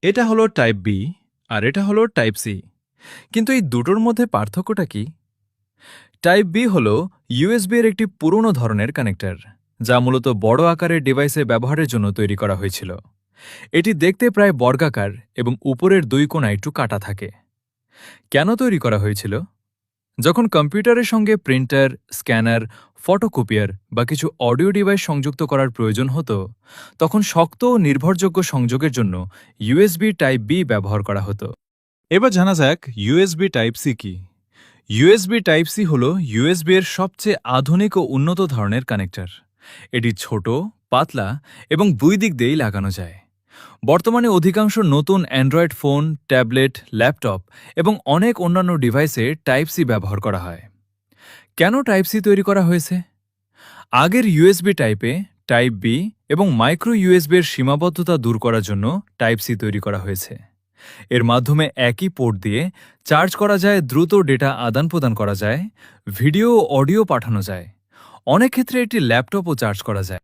এটা হলো type B আর এটা হলো টাইপ সি। কিন্তু এই দুটোর মধ্যে পার্থক্যটা কি? টাইপ বি হল ইউএসবি এর একটি পুরনো ধরনের কানেক্টর, যা মূলত বড় আকারের ডিভাইসে ব্যবহারের জন্য তৈরি করা হয়েছিল। এটি দেখতে প্রায় বর্গাকার এবং উপরের দুই কোণা একটু কাটা থাকে। কেন তৈরি করা হয়েছিল? যখন কম্পিউটারের সঙ্গে প্রিন্টার, স্ক্যানার, ফটোকপিয়ার বা কিছু অডিও ডিভাইস সংযুক্ত করার প্রয়োজন হতো, তখন শক্ত ও নির্ভরযোগ্য সংযোগের জন্য ইউএসবি টাইপ বি ব্যবহার করা হতো। এবার জানা যাক ইউএসবি টাইপ সি কি। ইউএসবি টাইপ সি হল ইউএসবি এর সবচেয়ে আধুনিক ও উন্নত ধরনের কানেক্টর। এটি ছোট, পাতলা এবং দুই দিক দিয়েই লাগানো যায়। বর্তমানে অধিকাংশ নতুন অ্যান্ড্রয়েড ফোন, ট্যাবলেট, ল্যাপটপ এবং অনেক অন্যান্য ডিভাইসে টাইপ সি ব্যবহার করা হয়। কেন টাইপ সি তৈরি করা হয়েছে? আগের ইউএসবি টাইপে টাইপ বি এবং মাইক্রো ইউএসবি এর সীমাবদ্ধতা দূর করার জন্য টাইপ সি তৈরি করা হয়েছে। এর মাধ্যমে একই পোর্ট দিয়ে চার্জ করা যায়, দ্রুত ডেটা আদান-প্রদান করা যায়, ভিডিও ও অডিও পাঠানো যায়। অনেক ক্ষেত্রে এটি ল্যাপটপও চার্জ করা যায়।